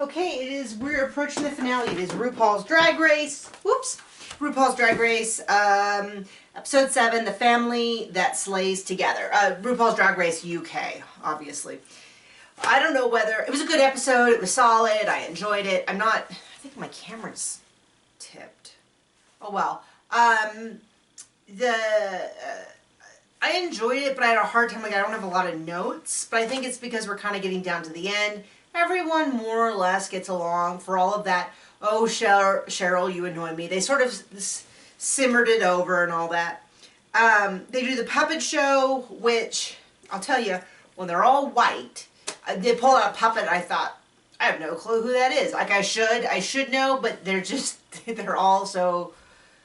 Okay, we're approaching the finale. It is RuPaul's Drag Race. Whoops. RuPaul's Drag Race, episode 7, The Family That Slays Together. RuPaul's Drag Race UK, obviously. I don't know whether, it was a good episode, it was solid, I enjoyed it. I think my camera's tipped. Oh well. I enjoyed it, but I had a hard time, I don't have a lot of notes, but I think it's because we're kind of getting down to the end. Everyone more or less gets along for all of that. Oh, Cheryl, you annoy me. They sort of simmered it over and all that. They do the puppet show, which I'll tell you, when they're all white, they pull out a puppet. I thought, I have no clue who that is. Like I should know, but they're all so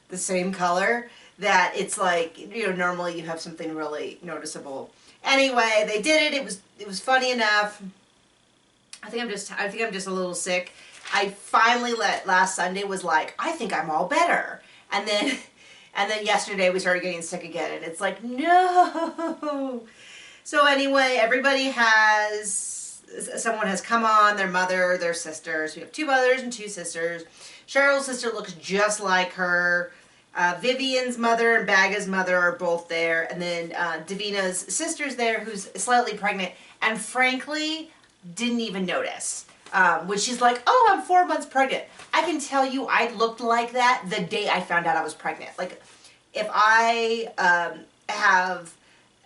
the same color that it's like, normally you have something really noticeable. Anyway, they did it. It was funny enough. I think I'm just a little sick. I finally last Sunday was like, I think I'm all better. And then yesterday we started getting sick again, and it's like, no. So anyway, someone has come on, their mother, their sisters. We have 2 mothers and 2 sisters. Cheryl's sister looks just like her. Vivian's mother and Baga's mother are both there. And then Davina's sister's there, who's slightly pregnant. And frankly, didn't even notice. When she's like, oh, I'm 4 months pregnant. I can tell you I looked like that the day I found out I was pregnant. Like, if I have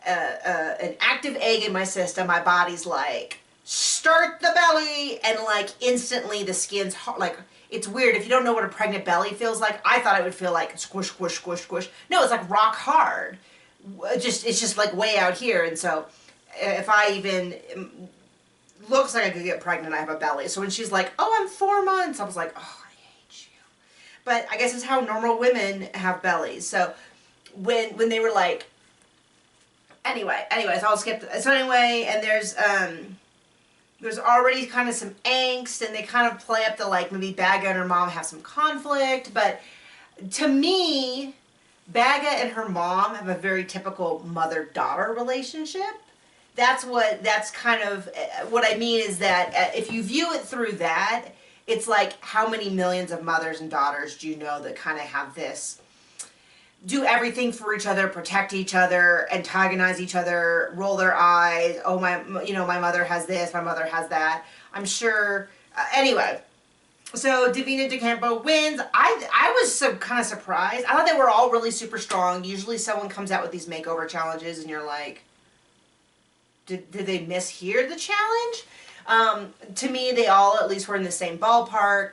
an active egg in my system, my body's like, start the belly, and like instantly the skin's hard. Like, it's weird. If you don't know what a pregnant belly feels like, I thought it would feel like squish, squish, squish, squish. No, it's like rock hard. It's just like way out here. And so if I even looks like I could get pregnant, I have a belly. So when she's like, oh, I'm 4 months, I was like, oh, I hate you. But I guess it's how normal women have bellies. So when they were like, anyways, I'll skip. So anyway, and there's already kind of some angst, and they kind of play up the, like, maybe Baga and her mom have some conflict. But to me, Baga and her mom have a very typical mother-daughter relationship. That's kind of what I mean, is that if you view it through that, it's like, how many millions of mothers and daughters do you know that kind of have this, do everything for each other, protect each other, antagonize each other, roll their eyes, oh, my mother has this, my mother has that. I'm sure, anyway. So Davina DeCampo wins. I was kind of surprised. I thought they were all really super strong. Usually someone comes out with these makeover challenges and you're like, did they mishear the challenge? To me, they all at least were in the same ballpark.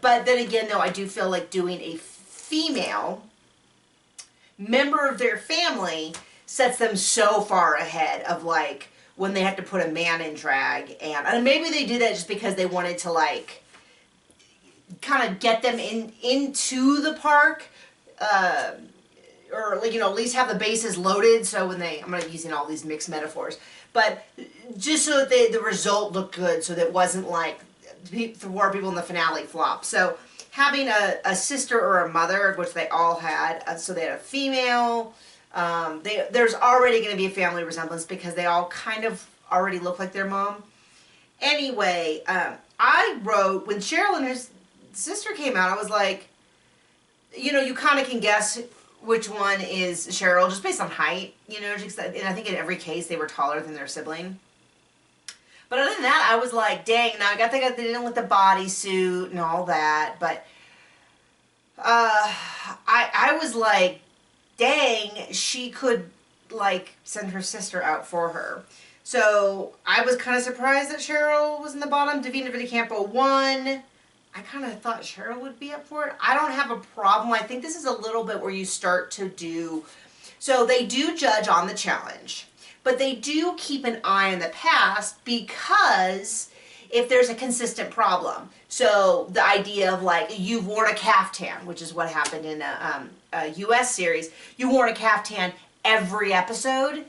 But then again, though, I do feel like doing a female member of their family sets them so far ahead of, like, when they have to put a man in drag. And maybe they did that just because they wanted to, like, kind of get them into the park. Or, like, at least have the bases loaded, so when I'm using all these mixed metaphors, but just so that the result looked good, so that it wasn't like 4 people in the finale flop. So having a sister or a mother, which they all had, so they had a female, there's already going to be a family resemblance because they all kind of already look like their mom. Anyway, I wrote, when Cheryl and her sister came out, I was like, you kind of can guess which one is Cheryl, just based on height, and I think in every case they were taller than their sibling. But other than that, I was like, dang, now I got they didn't with the bodysuit and all that, but I was like, dang, she could, like, send her sister out for her. So I was kind of surprised that Cheryl was in the bottom. Davina DeCampo won. I kind of thought Cheryl would be up for it. I don't have a problem. I think this is a little bit where you start to do, so they do judge on the challenge, but they do keep an eye on the past, because if there's a consistent problem. So the idea of, like, you've worn a caftan, which is what happened in a US series. You wore a caftan every episode.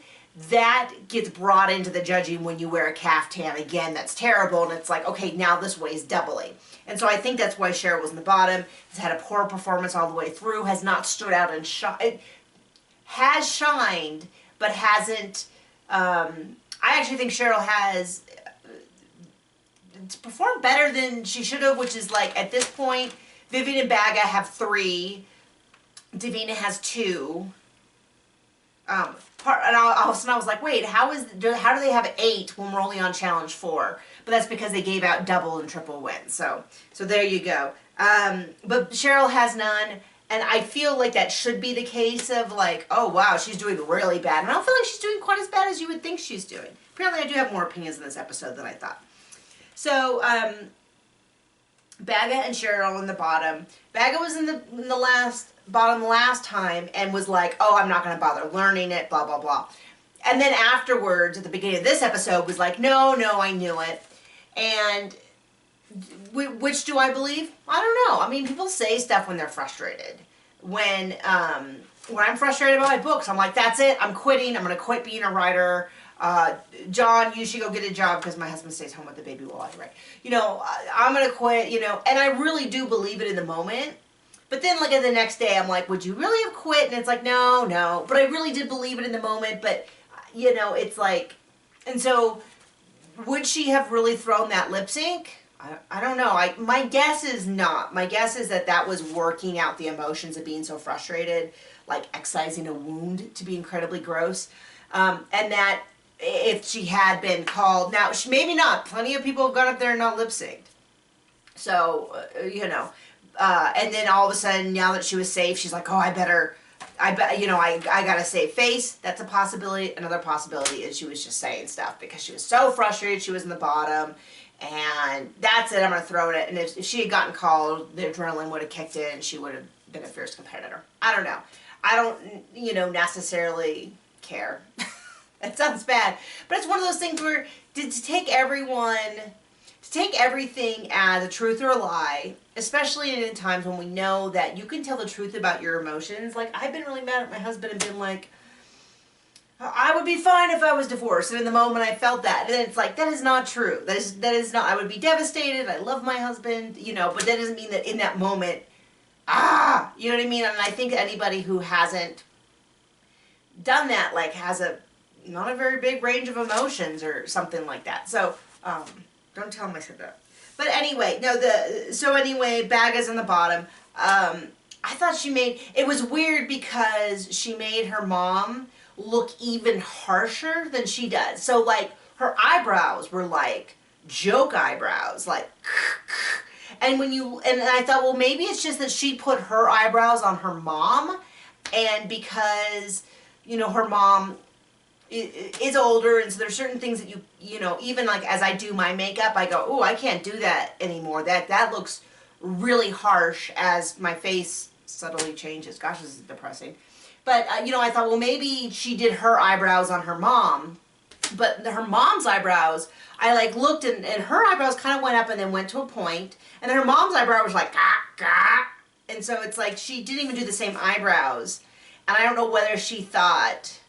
That gets brought into the judging when you wear a caftan again. That's terrible. And it's like, okay, now this weighs doubling. And so I think that's why Cheryl was in the bottom. Has had a poor performance all the way through. Has not stood out and has shined, but hasn't. I actually think Cheryl has performed better than she should have, which is like, at this point, Vivian and Baga have 3. Davina has 2. And all of a sudden I was like, wait, how do they have 8 when we're only on challenge 4? But that's because they gave out double and triple wins. So there you go. But Cheryl has none, and I feel like that should be the case of like, oh wow, she's doing really bad. And I don't feel like she's doing quite as bad as you would think she's doing. Apparently I do have more opinions in this episode than I thought. So, Baga and Cheryl in the bottom. Baga was in the bottom last time and was like, oh, I'm not going to bother learning it, blah, blah, blah. And then afterwards, at the beginning of this episode, was like, no, I knew it. And which do I believe? I don't know. I mean, people say stuff when they're frustrated. When I'm frustrated about my books, I'm like, that's it. I'm quitting. I'm going to quit being a writer. John, you should go get a job because my husband stays home with the baby while I write. You know, I'm going to quit, you know, and I really do believe it in the moment. But then, like, the next day, I'm like, would you really have quit? And it's like, no. But I really did believe it in the moment. But, you know, it's like, and so, would she have really thrown that lip sync? I don't know. My guess is not. My guess is that was working out the emotions of being so frustrated, like excising a wound to be incredibly gross. And that if she had been called, now, maybe not. Plenty of people have gone up there and not lip synced. So, you know. And then all of a sudden, now that she was safe, she's like, oh, I gotta save face. That's a possibility. Another possibility is she was just saying stuff because she was so frustrated. She was in the bottom, and that's it. I'm gonna throw it. And if she had gotten called, the adrenaline would have kicked in, and she would have been a fierce competitor. I don't know. I don't, necessarily care. That sounds bad, but it's one of those things where to take everything as a truth or a lie, especially in times when we know that you can tell the truth about your emotions. Like, I've been really mad at my husband and been like, I would be fine if I was divorced. And in the moment I felt that. And then it's like, that is not true. That is not, I would be devastated. I love my husband, but that doesn't mean that in that moment, you know what I mean? And I think anybody who hasn't done that, like, has not a very big range of emotions or something like that. So, don't tell him I said that. But anyway, Baga's in the bottom. I thought it was weird because she made her mom look even harsher than she does. So, like, her eyebrows were like joke eyebrows, like, and I thought, well, maybe it's just that she put her eyebrows on her mom, and because, her mom is older, and so there's certain things that even like as I do my makeup, I go, oh, I can't do that anymore. That looks really harsh as my face subtly changes. Gosh, this is depressing. But, I thought, well, maybe she did her eyebrows on her mom, but her mom's eyebrows, I looked and her eyebrows kind of went up and then went to a point, and then her mom's eyebrow was like, gah, gah. And so it's like she didn't even do the same eyebrows. And I don't know whether she thought,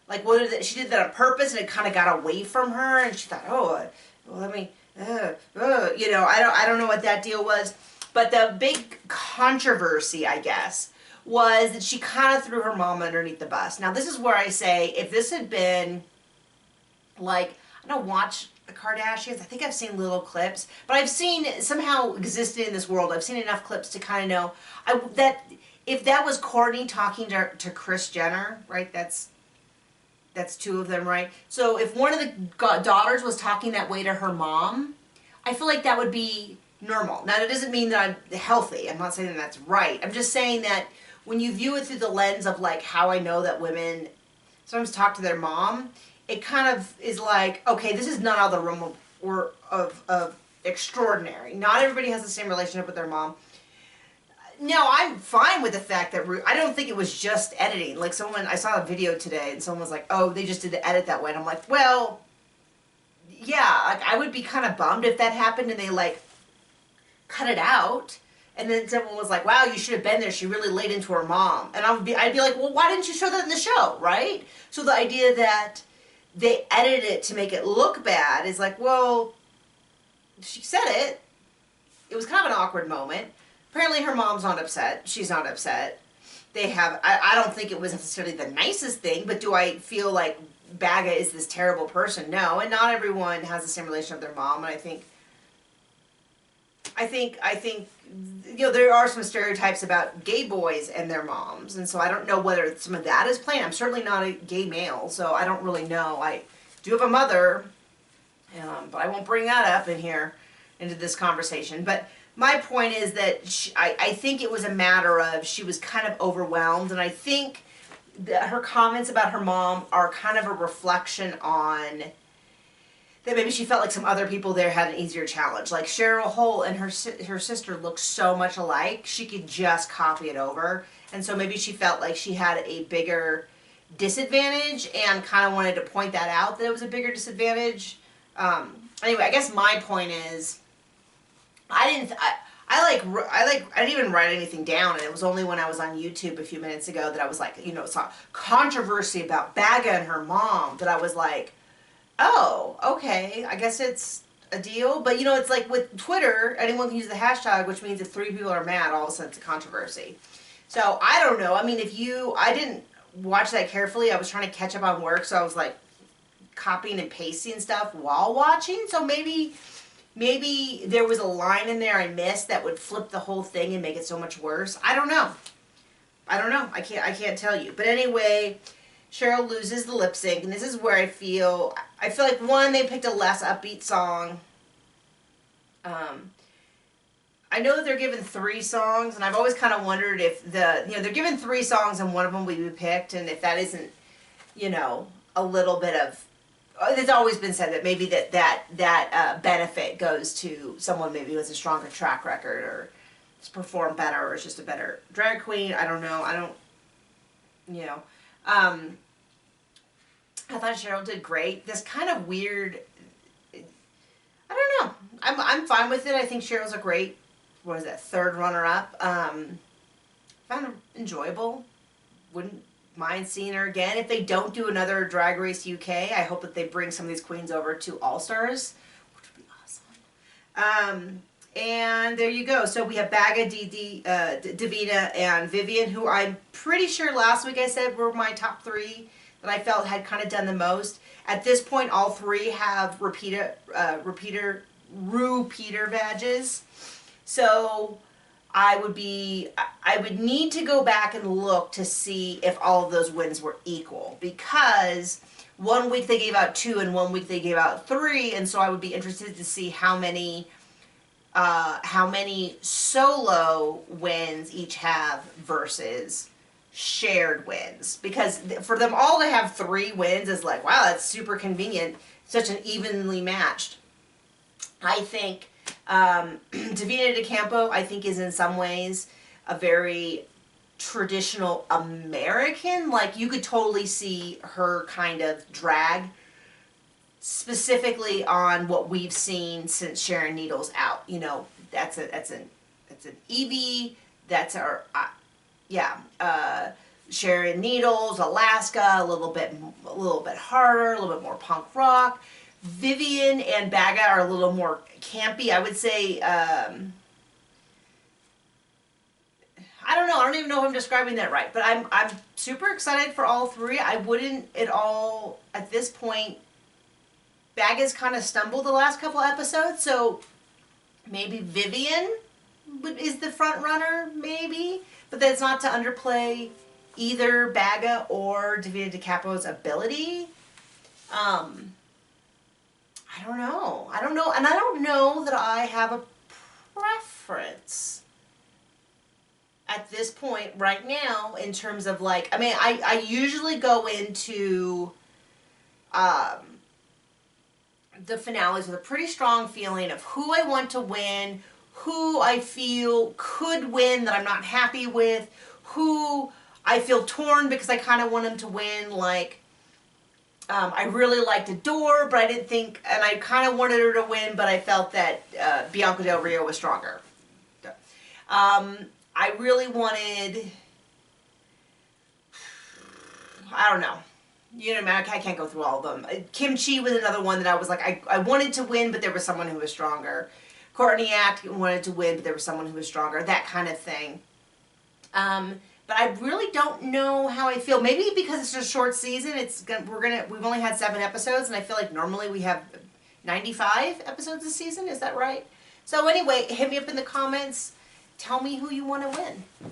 she did that on purpose and it kind of got away from her, and she thought, oh, well, let me, I don't know what that deal was. But the big controversy, I guess, was that she kind of threw her mom underneath the bus. Now, this is where I say, if this had been, I don't watch the Kardashians. I think I've seen little clips, but I've seen, somehow existed in this world, I've seen enough clips to kind of know that if that was Kourtney talking to Kris Jenner, right, that's 2 of them, right? So if one of the daughters was talking that way to her mom, I feel like that would be normal. Now, that doesn't mean that I'm healthy. I'm not saying that that's right. I'm just saying that when you view it through the lens of, how I know that women sometimes talk to their mom, it kind of is like, okay, this is not out of the realm of extraordinary. Not everybody has the same relationship with their mom. No, I'm fine with the fact that I don't think it was just editing. I saw a video today and someone was like, oh, they just did the edit that way. And I'm like, well, yeah, I would be kind of bummed if that happened and they cut it out. And then someone was like, wow, you should have been there. She really laid into her mom. And I'd be like, well, why didn't you show that in the show, right? So the idea that they edited it to make it look bad is like, well, she said it. It was kind of an awkward moment. Apparently her mom's not upset. She's not upset. I don't think it was necessarily the nicest thing, but do I feel like Baga is this terrible person? No, and not everyone has the same relationship with their mom, and I think I think, there are some stereotypes about gay boys and their moms, and so I don't know whether some of that is playing. I'm certainly not a gay male, so I don't really know. I do have a mother, but I won't bring that up in here into this conversation. But my point is that I think it was a matter of she was kind of overwhelmed, and I think that her comments about her mom are kind of a reflection on that maybe she felt like some other people there had an easier challenge. Like Cheryl Hole and her sister look so much alike, she could just copy it over. And so maybe she felt like she had a bigger disadvantage and kind of wanted to point that out, that it was a bigger disadvantage. Anyway, I guess my point is, I didn't even write anything down, and it was only when I was on YouTube a few minutes ago that I was like, saw controversy about Baga and her mom, that I was like, oh, okay, I guess it's a deal. But it's like with Twitter, anyone can use the hashtag, which means if 3 people are mad, all of a sudden it's a controversy. So I don't know. I mean, I didn't watch that carefully. I was trying to catch up on work, so I was like copying and pasting stuff while watching. So maybe there was a line in there I missed that would flip the whole thing and make it so much worse. I don't know. I can't tell you. But anyway, Cheryl loses the lip sync, and this is where I feel like, one, they picked a less upbeat song. I know that they're given 3 songs, and I've always kind of wondered if they're given 3 songs and one of them will be picked, and if that isn't, a little bit of, it's always been said that maybe that benefit goes to someone maybe who has a stronger track record or has performed better or is just a better drag queen. I don't know. I thought Cheryl did great. This kind of weird, I don't know. I'm fine with it. I think Cheryl's a great, 3rd runner-up. Found her enjoyable. Wouldn't mind seeing her again. If they don't do another Drag Race UK, I hope that they bring some of these queens over to All Stars, which would be awesome. And there you go. So we have Baga, Davina, and Vivian, who I'm pretty sure last week I said were my top 3 that I felt had kind of done the most. At this point, all 3 have repeater badges. So I would need to go back and look to see if all of those wins were equal, because one week they gave out 2 and one week they gave out 3, and so I would be interested to see how many solo wins each have versus shared wins, because for them all to have 3 wins is like, wow, that's super convenient, such an evenly matched. I think Davina De Campo, I think, is in some ways a very traditional American. Like, you could totally see her kind of drag specifically on what we've seen since Sharon Needles out. That's an Evie, that's our Sharon Needles, Alaska, a little bit harder, a little bit more punk rock. Vivian and Baga are a little more campy. I would say, I don't know. I don't even know if I'm describing that right, but I'm super excited for all 3. I wouldn't at all at this point. Baga's kind of stumbled the last couple episodes, so maybe Vivian is the front runner, maybe. But that's not to underplay either Baga or Davina De Capo's ability. I don't know. And I don't know that I have a preference at this point right now in terms of, like, I mean, I usually go into the finales with a pretty strong feeling of who I want to win, who I feel could win that I'm not happy with, who I feel torn because I kind of want them to win. Like, I really liked Adore, but I didn't think, and I kind of wanted her to win, but I felt that Bianca Del Rio was stronger. I really wanted, I don't know. I can't go through all of them. Kimchi was another one that I was like, I wanted to win, but there was someone who was stronger. Courtney Act wanted to win, but there was someone who was stronger. That kind of thing. But I really don't know how I feel. Maybe because it's just a short season. We've only had 7 episodes, and I feel like normally we have 95 episodes a season. Is that right? So anyway, hit me up in the comments. Tell me who you want to win.